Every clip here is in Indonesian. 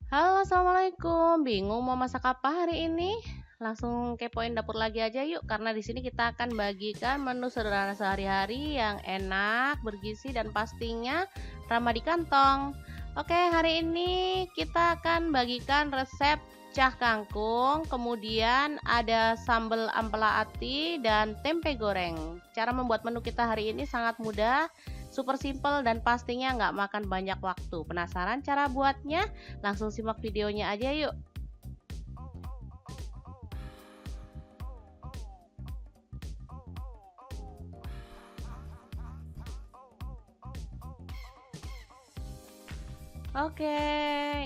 Halo, assalamualaikum. Bingung mau masak apa hari ini? Langsung kepoin dapur lagi aja yuk, karena di sini kita akan bagikan menu sederhana sehari-hari yang enak, bergizi, dan pastinya ramah di kantong. Oke, hari ini kita akan bagikan resep cah kangkung, kemudian ada sambal ampela ati dan tempe goreng. Cara membuat menu kita hari ini sangat mudah, super simple, dan pastinya nggak makan banyak waktu. Penasaran cara buatnya? Langsung simak videonya aja yuk. Oke,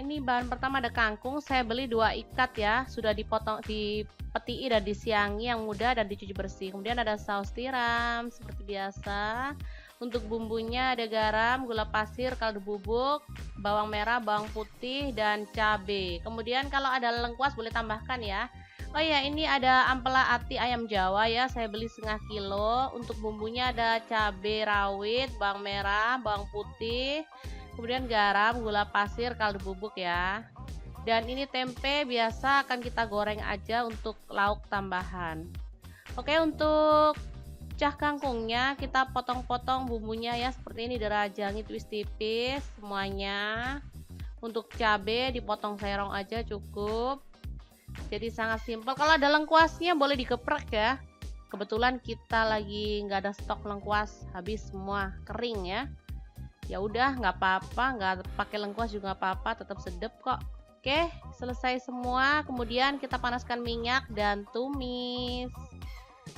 ini bahan pertama ada kangkung. Saya beli 2 ikat ya, sudah dipotong, dipetii dan disiangi yang muda dan dicuci bersih. Kemudian ada saus tiram seperti biasa. Untuk bumbunya ada garam, gula pasir, kaldu bubuk, bawang merah, bawang putih, dan cabai. Kemudian kalau ada lengkuas boleh tambahkan ya. Oh ya, ini ada ampela ati ayam Jawa ya, saya beli setengah kilo. Untuk bumbunya ada cabai rawit, bawang merah, bawang putih, kemudian garam, gula pasir, kaldu bubuk ya. Dan ini tempe biasa akan kita goreng aja untuk lauk tambahan. Oke, untuk cah kangkungnya kita potong-potong bumbunya ya, seperti ini, dirajangi tipis-tipis semuanya. Untuk cabai dipotong serong aja cukup. Jadi sangat simpel. Kalau ada lengkuasnya boleh dikeprek ya. Kebetulan kita lagi nggak ada stok lengkuas, habis semua, kering ya. Ya udah, nggak apa-apa, nggak pakai lengkuas juga nggak apa-apa, tetap sedap kok. Oke, selesai semua. Kemudian kita panaskan minyak dan tumis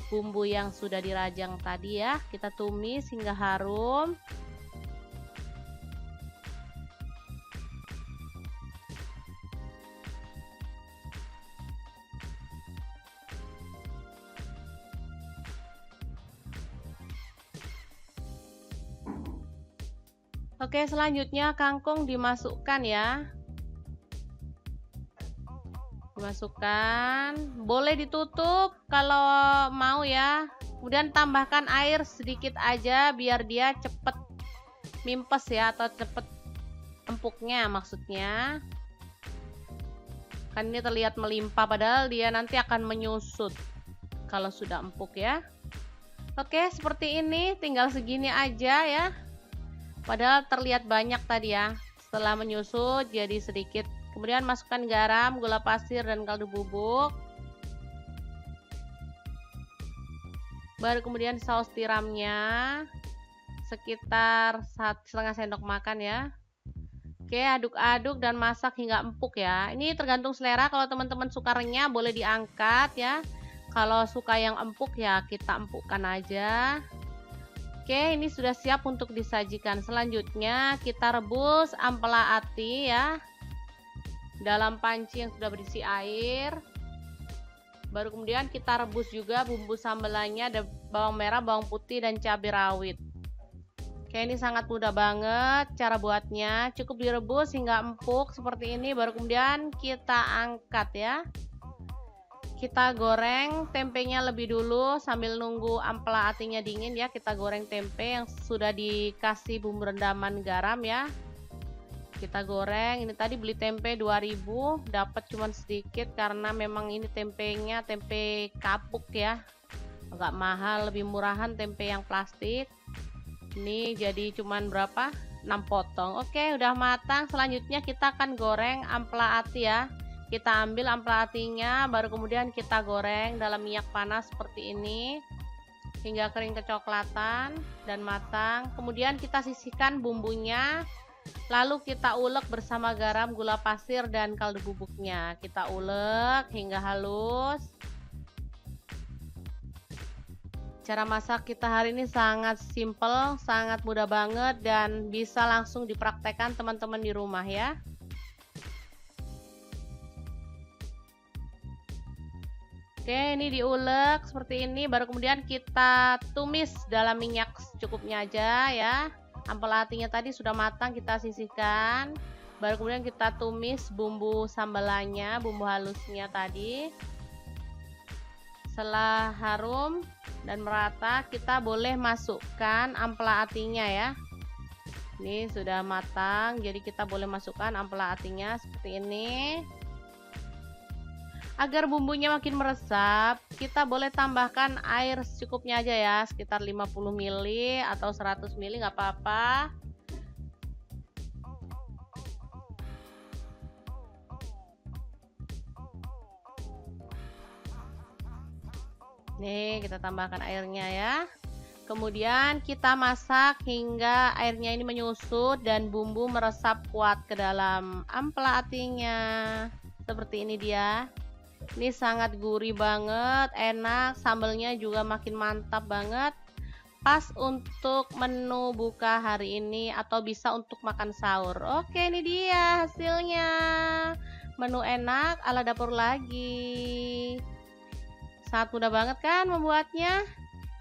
bumbu yang sudah dirajang tadi ya, kita tumis hingga harum. Oke, selanjutnya kangkung dimasukkan ya. Dimasukkan, boleh ditutup kalau mau ya. Kemudian tambahkan air sedikit aja biar dia cepet mimpes ya, atau cepet empuknya maksudnya. Kan ini terlihat melimpah, padahal dia nanti akan menyusut kalau sudah empuk ya. Oke, seperti ini, tinggal segini aja ya. Padahal terlihat banyak tadi ya. Setelah menyusut jadi sedikit. Kemudian masukkan garam, gula pasir, dan kaldu bubuk. Baru kemudian saus tiramnya sekitar 1,5 sendok makan ya. Oke, aduk-aduk dan masak hingga empuk ya. Ini tergantung selera, kalau teman-teman suka renyah boleh diangkat ya. Kalau suka yang empuk ya kita empukkan aja. Oke, ini sudah siap untuk disajikan. Selanjutnya kita rebus ampela ati ya, dalam panci yang sudah berisi air. Baru kemudian kita rebus juga bumbu sambelannya, ada bawang merah, bawang putih, dan cabai rawit. Oke, ini sangat mudah banget cara buatnya. Cukup direbus hingga empuk seperti ini, baru kemudian kita angkat ya. Kita goreng tempenya lebih dulu sambil nunggu ampela atinya dingin ya. Kita goreng tempe yang sudah dikasih bumbu rendaman garam ya. Kita goreng. Ini tadi beli tempe 2000, dapat cuman sedikit karena memang ini tempenya tempe kapuk ya. Agak mahal, lebih murahan tempe yang plastik. Ini jadi cuman berapa? 6 potong. Oke, udah matang. Selanjutnya kita akan goreng ampela ati ya. Kita ambil ampela atinya, baru kemudian kita goreng dalam minyak panas seperti ini hingga kering kecoklatan dan matang. Kemudian kita sisihkan bumbunya, lalu kita ulek bersama garam, gula pasir, dan kaldu bubuknya. Kita ulek hingga halus. Cara masak kita hari ini sangat simple, sangat mudah banget, dan bisa langsung dipraktekkan teman-teman di rumah ya. Oke, ini diulek seperti ini, baru kemudian kita tumis dalam minyak secukupnya aja ya. Ampela atinya tadi sudah matang, kita sisihkan. Baru kemudian kita tumis bumbu sambalannya, bumbu halusnya tadi. Setelah harum dan merata, kita boleh masukkan ampela atinya ya. Ini sudah matang, jadi kita boleh masukkan ampela atinya seperti ini. Agar bumbunya makin meresap, kita boleh tambahkan air secukupnya aja ya, sekitar 50 ml atau 100 ml nggak apa-apa. Nih, kita tambahkan airnya ya. Kemudian kita masak hingga airnya ini menyusut dan bumbu meresap kuat ke dalam ampela atinya. Seperti ini dia. Ini sangat gurih banget, enak, sambelnya juga makin mantap banget. Pas untuk menu buka hari ini atau bisa untuk makan sahur. Oke, ini dia hasilnya. Menu enak ala dapur lagi. Sangat mudah banget kan membuatnya?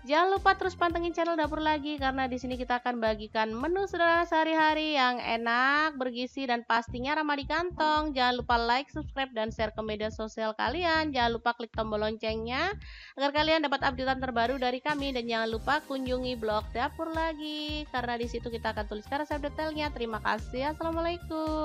Jangan lupa terus pantengin channel Dapur Lagi karena di sini kita akan bagikan menu sederhana sehari-hari yang enak, bergizi dan pastinya ramah di kantong. Jangan lupa like, subscribe dan share ke media sosial kalian. Jangan lupa klik tombol loncengnya agar kalian dapat updatean terbaru dari kami dan jangan lupa kunjungi blog Dapur Lagi karena di situ kita akan tuliskan resep detailnya. Terima kasih. Assalamualaikum.